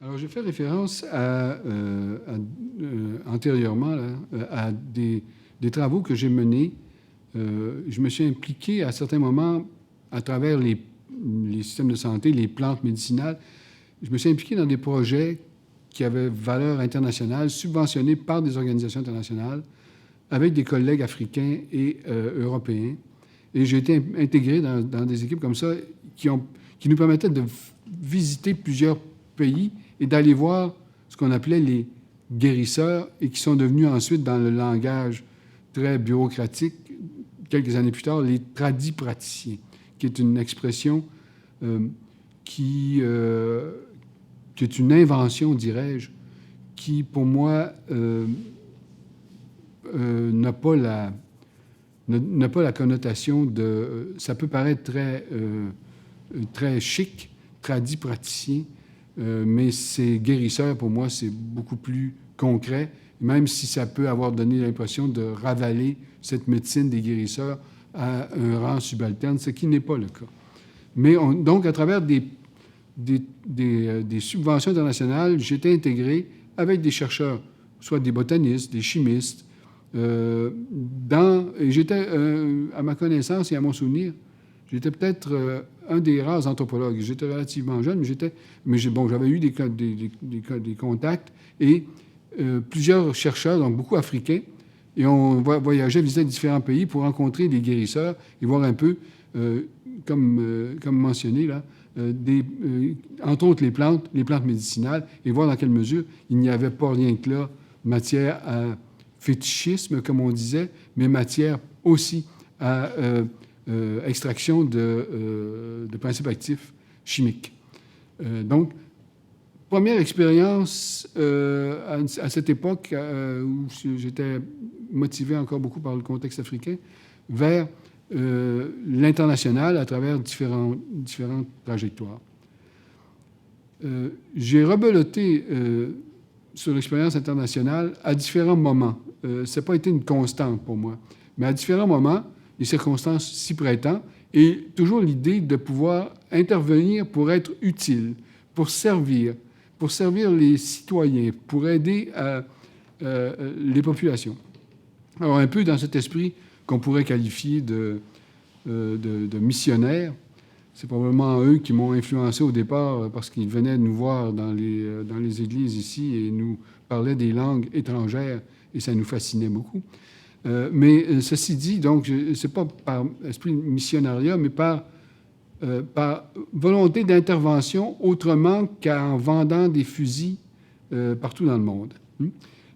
Alors, j'ai fait référence antérieurement là, à des travaux que j'ai menés. Je me suis impliqué à certains moments à travers les systèmes de santé, les plantes médicinales. Je me suis impliqué dans des projets qui avaient valeur internationale, subventionnés par des organisations internationales, avec des collègues africains et européens. Et j'ai été intégré dans des équipes comme ça qui nous permettaient de visiter plusieurs pays et d'aller voir ce qu'on appelait les guérisseurs et qui sont devenus ensuite, dans le langage très bureaucratique, quelques années plus tard, les tradipraticiens, qui est une expression qui est une invention, dirais-je, qui, pour moi, n'a pas la connotation de... Ça peut paraître très chic, tradipraticien, mais c'est guérisseur, pour moi, c'est beaucoup plus concret, même si ça peut avoir donné l'impression de ravaler cette médecine des guérisseurs à un rang subalterne, ce qui n'est pas le cas. Mais donc, à travers des subventions internationales, j'étais intégré avec des chercheurs, soit des botanistes, des chimistes, et j'étais, à ma connaissance et à mon souvenir, j'étais peut-être un des rares anthropologues. J'étais relativement jeune, mais j'avais eu des contacts et plusieurs chercheurs, donc beaucoup africains, et on voyageait, visitait différents pays pour rencontrer des guérisseurs et voir un peu, comme mentionné là, entre autres les plantes médicinales, et voir dans quelle mesure il n'y avait pas rien que là matière à fétichisme, comme on disait, mais matière aussi à extraction de principes actifs chimiques. Donc, première expérience à cette époque où j'étais motivé encore beaucoup par le contexte africain vers l'international à travers différentes trajectoires. J'ai rebeloté sur l'expérience internationale à différents moments. Ça n'a pas été une constante pour moi, mais à différents moments, les circonstances s'y prêtant, et toujours l'idée de pouvoir intervenir pour être utile, pour servir les citoyens, pour aider les populations. Alors, un peu dans cet esprit qu'on pourrait qualifier de missionnaire. C'est probablement eux qui m'ont influencé au départ parce qu'ils venaient nous voir dans les églises ici et nous parlaient des langues étrangères et ça nous fascinait beaucoup. Mais ceci dit, donc, c'est pas par esprit missionnariat, mais par volonté d'intervention autrement qu'en vendant des fusils partout dans le monde.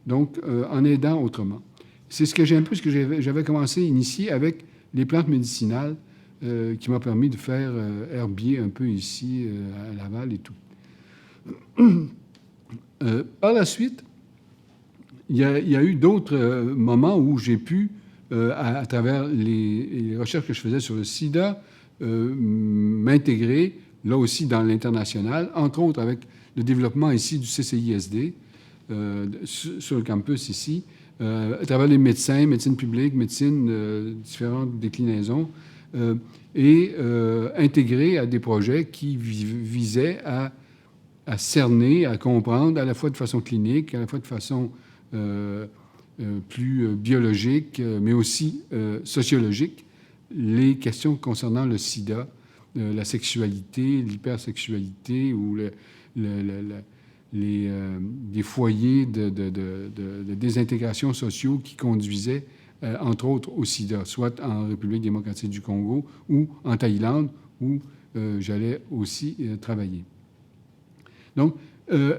Donc, en aidant autrement. C'est ce que j'avais commencé à initier avec les plantes médicinales qui m'a permis de faire herbier un peu ici à Laval et tout. Par la suite, il y a eu d'autres moments où j'ai pu, à travers les recherches que je faisais sur le sida, m'intégrer, là aussi, dans l'international, entre autres avec le développement ici du CCISD, sur le campus ici, à travers les médecins, médecine publique, médecine, différentes déclinaisons, et intégrés à des projets qui visaient à cerner, à comprendre, à la fois de façon clinique, à la fois de façon plus biologique, mais aussi sociologique, les questions concernant le sida, la sexualité, l'hypersexualité ou des foyers de désintégration sociaux qui conduisaient, entre autres, au sida, soit en République démocratique du Congo ou en Thaïlande, où j'allais aussi travailler. Donc,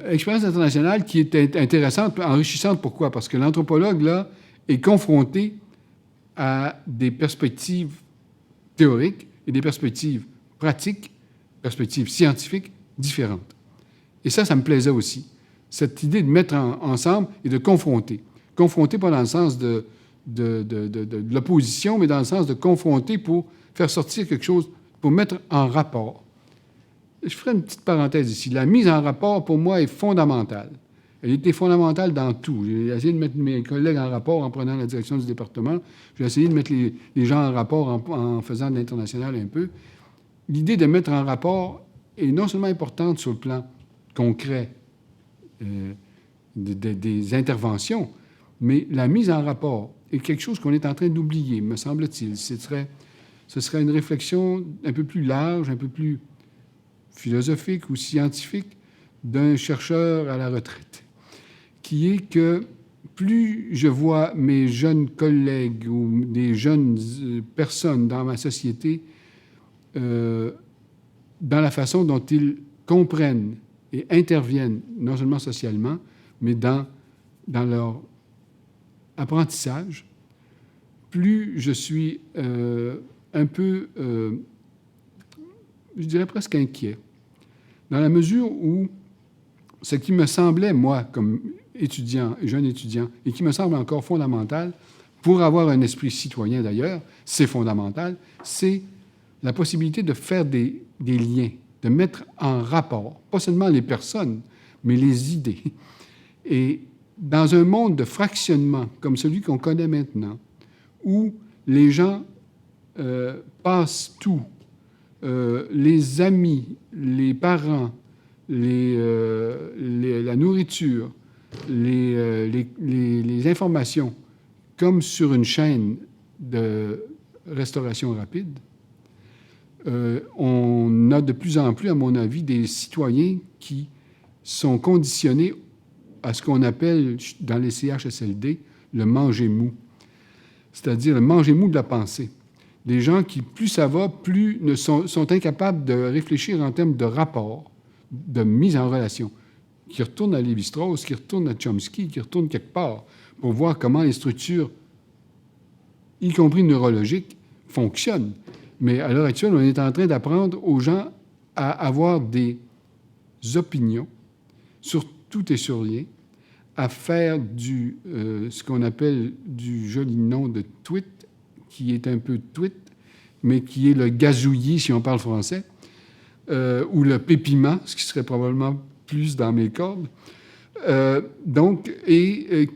expérience internationale qui est intéressante, enrichissante. Pourquoi? Parce que l'anthropologue, là, est confronté à des perspectives théoriques et des perspectives pratiques, perspectives scientifiques différentes. Et ça me plaisait aussi. Cette idée de mettre ensemble et de confronter. Confronter pas dans le sens de l'opposition, mais dans le sens de confronter pour faire sortir quelque chose, pour mettre en rapport. je ferai une petite parenthèse ici. La mise en rapport, pour moi, est fondamentale. Elle était fondamentale dans tout. J'ai essayé de mettre mes collègues en rapport en prenant la direction du département. J'ai essayé de mettre les gens en rapport en faisant de l'international un peu. L'idée de mettre en rapport est non seulement importante sur le plan concret des interventions, mais la mise en rapport est quelque chose qu'on est en train d'oublier, me semble-t-il. Ce serait une réflexion un peu plus large, un peu plus philosophique ou scientifique d'un chercheur à la retraite, qui est que plus je vois mes jeunes collègues ou des jeunes personnes dans ma société dans la façon dont ils comprennent et interviennent, non seulement socialement, mais dans leur apprentissage, plus je suis un peu, je dirais presque inquiet, dans la mesure où ce qui me semblait, moi, comme étudiant, jeune étudiant, et qui me semble encore fondamental, pour avoir un esprit citoyen d'ailleurs, c'est fondamental, c'est la possibilité de faire des liens, de mettre en rapport, pas seulement les personnes, mais les idées. Et dans un monde de fractionnement comme celui qu'on connaît maintenant, où les gens passent tout, les amis, les parents, la nourriture, les informations, comme sur une chaîne de restauration rapide, on a de plus en plus, à mon avis, des citoyens qui sont conditionnés à ce qu'on appelle dans les CHSLD le manger mou, c'est-à-dire le manger mou de la pensée. Des gens qui, plus ça va, plus sont incapables de réfléchir en termes de rapport, de mise en relation, qui retournent à Lévi-Strauss, qui retournent à Chomsky, qui retournent quelque part pour voir comment les structures, y compris neurologiques, fonctionnent. Mais à l'heure actuelle, on est en train d'apprendre aux gens à avoir des opinions sur tout et sur rien, à faire ce qu'on appelle du joli nom de tweet, qui est un peu tweet, mais qui est le gazouillis, si on parle français, ou le pépiment, ce qui serait probablement plus dans mes cordes.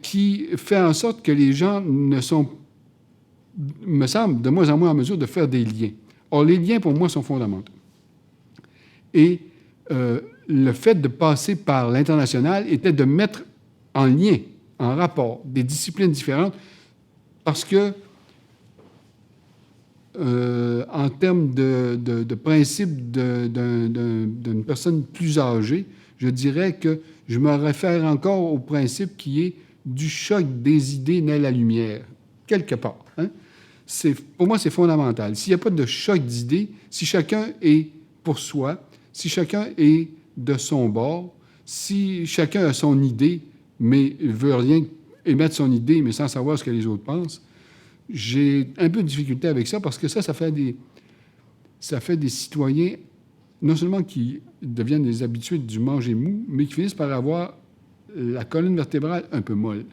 Qui fait en sorte que les gens ne sont, me semble, de moins en moins en mesure de faire des liens. Or, les liens, pour moi, sont fondamentaux. Et le fait de passer par l'international était de mettre en lien, en rapport, des disciplines différentes, parce que, en termes de principe d'une personne plus âgée, je dirais que je me réfère encore au principe qui est du choc des idées naît la lumière, quelque part. Hein? Pour moi, c'est fondamental. S'il n'y a pas de choc d'idées, si chacun est pour soi, si chacun est de son bord, si chacun a son idée, mais ne veut rien émettre son idée, mais sans savoir ce que les autres pensent, j'ai un peu de difficulté avec ça parce que ça fait des citoyens, non seulement qui deviennent des habitués du manger mou, mais qui finissent par avoir la colonne vertébrale un peu molle.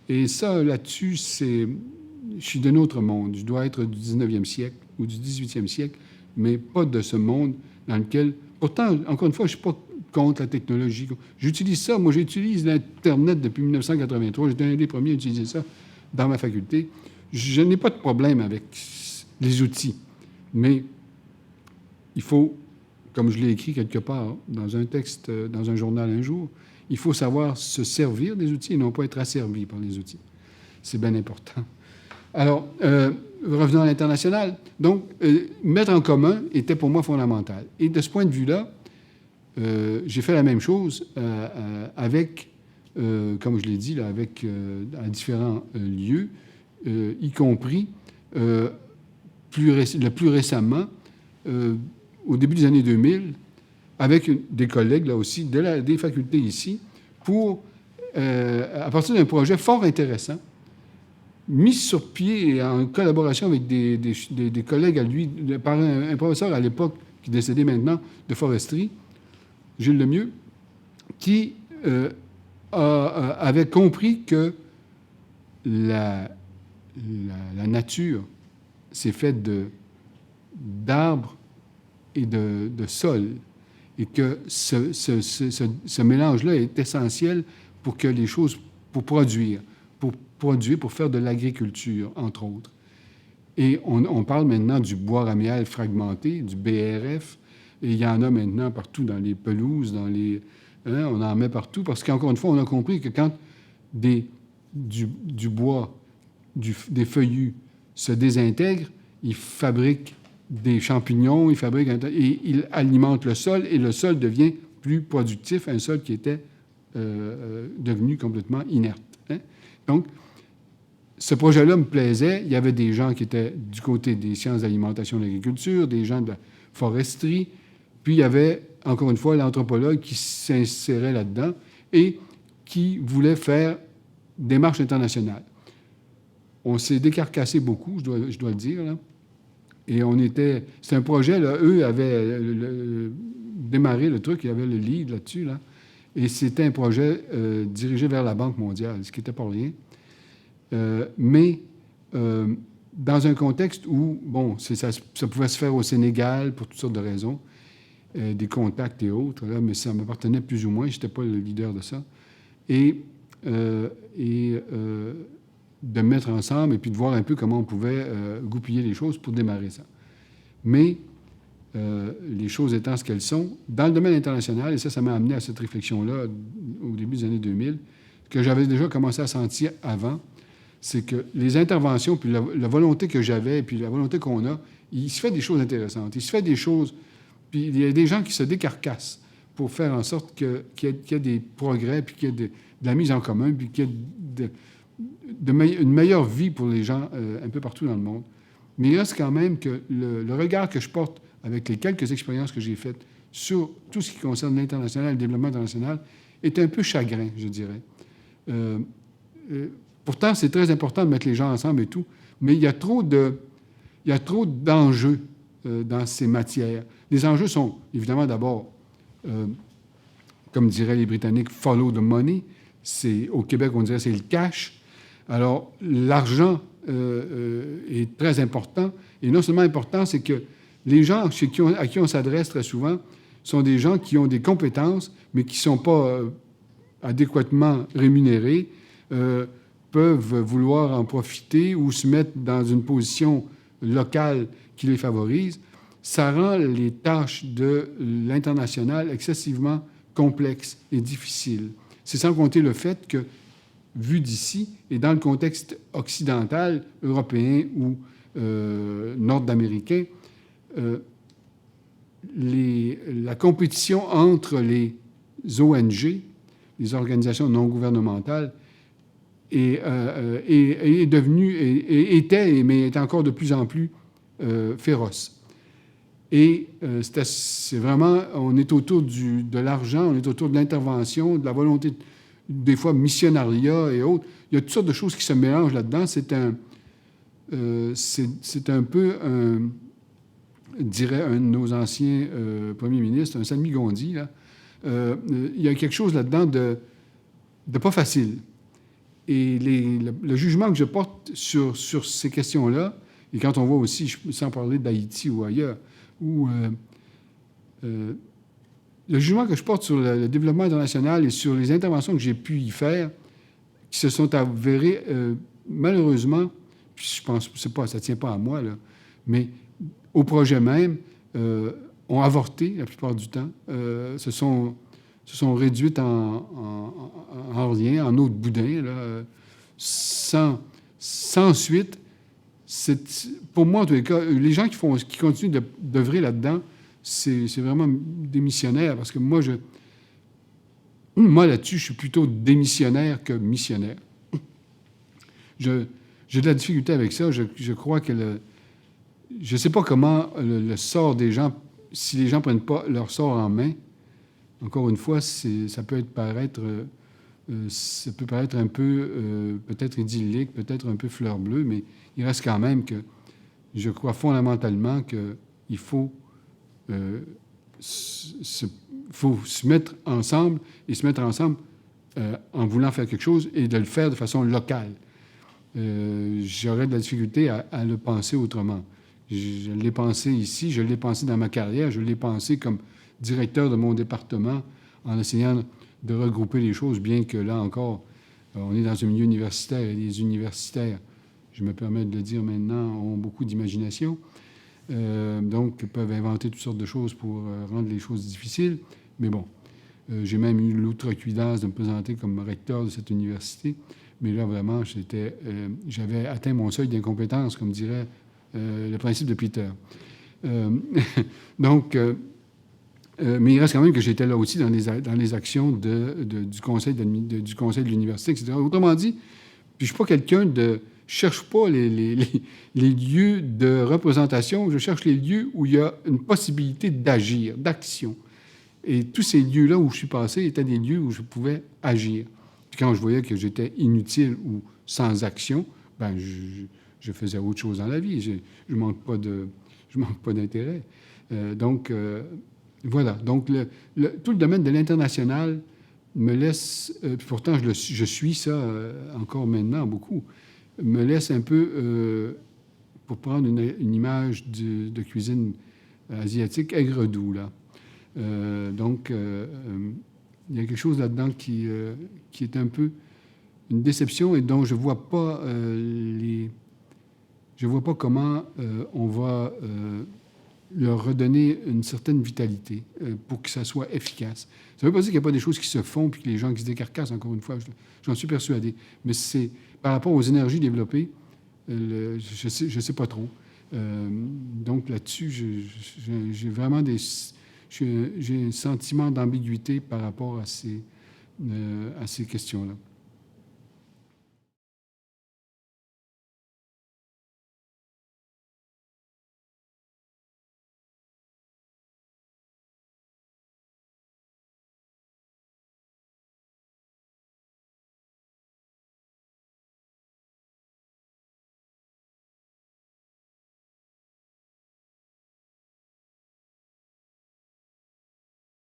Et ça, là-dessus, je suis d'un autre monde. Je dois être du 19e siècle ou du 18e siècle, mais pas de ce monde dans lequel... Pourtant, encore une fois, je ne suis pas contre la technologie. J'utilise ça. Moi, j'utilise l'Internet depuis 1983. J'étais un des premiers à utiliser ça dans ma faculté. Je n'ai pas de problème avec les outils, mais il faut, comme je l'ai écrit quelque part dans un texte, dans un journal un jour, il faut savoir se servir des outils et non pas être asservi par les outils. C'est bien important. Alors, revenons à l'international. Donc, mettre en commun était pour moi fondamental. Et de ce point de vue-là, j'ai fait la même chose avec, comme je l'ai dit, là, avec à différents lieux, y compris le plus récemment, au début des années 2000, avec des collègues, là aussi, des facultés ici, pour, à partir d'un projet fort intéressant, mis sur pied et en collaboration avec des collègues à lui, par un professeur à l'époque, qui est décédé maintenant, de foresterie, Gilles Lemieux, qui avait compris que la nature s'est faite d'arbres et de sol, et que ce mélange-là est essentiel pour que les choses, pour produire, pour faire de l'agriculture, entre autres. Et on parle maintenant du bois raméal fragmenté, du BRF, et il y en a maintenant partout dans les pelouses, on en met partout, parce qu'encore une fois, on a compris que quand du bois, des feuillus se désintègrent, ils fabriquent des champignons, et ils alimentent le sol, et le sol devient plus productif, un sol qui était devenu complètement inerte. Hein? Donc, ce projet-là me plaisait. Il y avait des gens qui étaient du côté des sciences d'alimentation et de l'agriculture, des gens de la foresterie, puis il y avait, encore une fois, l'anthropologue qui s'insérait là-dedans et qui voulait faire des marches internationales. On s'est décarcassé beaucoup, je dois le dire, là. Et c'était un projet, là, eux avaient démarré le truc, il y avait le lead là-dessus, là. Et c'était un projet dirigé vers la Banque mondiale, ce qui n'était pas rien. Mais dans un contexte où, bon, ça pouvait se faire au Sénégal pour toutes sortes de raisons, des contacts et autres, là, mais ça m'appartenait plus ou moins, je n'étais pas le leader de ça. Et de mettre ensemble et puis de voir un peu comment on pouvait goupiller les choses pour démarrer ça. Mais les choses étant ce qu'elles sont, dans le domaine international, et ça m'a amené à cette réflexion-là au début des années 2000, que j'avais déjà commencé à sentir avant, c'est que les interventions, puis la volonté que j'avais, puis la volonté qu'on a, il se fait des choses intéressantes. Il se fait des choses, puis il y a des gens qui se décarcassent pour faire en sorte qu'il y ait des progrès, puis qu'il y ait de la mise en commun, puis qu'il y ait une meilleure vie pour les gens un peu partout dans le monde. Mais il reste quand même que le regard que je porte avec les quelques expériences que j'ai faites sur tout ce qui concerne l'international, le développement international, est un peu chagrin, je dirais. Pourtant, c'est très important de mettre les gens ensemble et tout, mais il y a trop d'enjeux dans ces matières. Les enjeux sont, évidemment, d'abord, comme diraient les Britanniques, « follow the money ». Au Québec, on dirait c'est le cash. Alors, l'argent est très important. Et non seulement important, c'est que les gens à qui on s'adresse très souvent sont des gens qui ont des compétences, mais qui ne sont pas adéquatement rémunérés, peuvent vouloir en profiter ou se mettre dans une position locale qui les favorise. Ça rend les tâches de l'international excessivement complexes et difficiles. C'est sans compter le fait que, vu d'ici, et dans le contexte occidental, européen ou nord-américain, la compétition entre les ONG, les organisations non gouvernementales, est devenue, mais est encore de plus en plus féroce. Et c'est vraiment, on est autour de l'argent, on est autour de l'intervention, de la volonté, des fois missionnariat et autres. Il y a toutes sortes de choses qui se mélangent là-dedans. C'est un peu, dirait un de nos anciens premiers ministres, un Samy Gondi, là. Il y a quelque chose là-dedans de pas facile. Et le jugement que je porte sur ces questions-là, et quand on voit aussi, sans parler d'Haïti ou ailleurs, où le jugement que je porte sur le développement international et sur les interventions que j'ai pu y faire, qui se sont avérées, malheureusement, puis je pense que ça ne tient pas à moi, là, mais au projet même, ont avorté la plupart du temps, se sont réduites en rien, en eau de boudin, là, sans suite. Pour moi, en tous les cas, les gens qui continuent d'œuvrer là-dedans, c'est vraiment des missionnaires, parce que moi, là-dessus, je suis plutôt démissionnaire que missionnaire. J'ai de la difficulté avec ça. Je crois que je ne sais pas comment le sort des gens, si les gens ne prennent pas leur sort en main, encore une fois, ça peut paraître un peu, peut-être idyllique, peut-être un peu fleur bleue, mais il reste quand même que je crois fondamentalement qu'il faut se mettre ensemble et se mettre ensemble en voulant faire quelque chose et de le faire de façon locale. J'aurais de la difficulté à le penser autrement. Je l'ai pensé ici, je l'ai pensé dans ma carrière, je l'ai pensé comme directeur de mon département en essayant de regrouper les choses, bien que là encore, on est dans un milieu universitaire et les universitaires, je me permets de le dire maintenant, ont beaucoup d'imagination. Donc, peuvent inventer toutes sortes de choses pour rendre les choses difficiles. Mais bon, j'ai même eu l'outrecuidance de me présenter comme recteur de cette université. Mais là, vraiment, j'avais atteint mon seuil d'incompétence, comme dirait le principe de Peter. Donc, mais il reste quand même que j'étais là aussi dans les actions du conseil de l'université, etc. Autrement dit, puis je ne suis pas quelqu'un de... Je ne cherche pas les lieux de représentation, je cherche les lieux où il y a une possibilité d'agir, d'action. Et tous ces lieux-là où je suis passé étaient des lieux où je pouvais agir. Puis quand je voyais que j'étais inutile ou sans action, ben je faisais autre chose dans la vie. Je ne manque pas d'intérêt. Donc, voilà. Donc, tout le domaine de l'international me laisse, pourtant je suis ça encore maintenant beaucoup, me laisse un peu, pour prendre une image de cuisine asiatique, aigre-doux, là. Donc, il y a quelque chose là-dedans qui est un peu une déception et dont je ne vois pas je vois pas comment on va leur redonner une certaine vitalité pour que ça soit efficace. Ça ne veut pas dire qu'il n'y a pas des choses qui se font puis que les gens qui se décarcassent, encore une fois, j'en suis persuadé. Mais c'est par rapport aux énergies développées, je sais pas trop. Donc là-dessus, j'ai vraiment j'ai un sentiment d'ambiguïté par rapport à ces questions-là.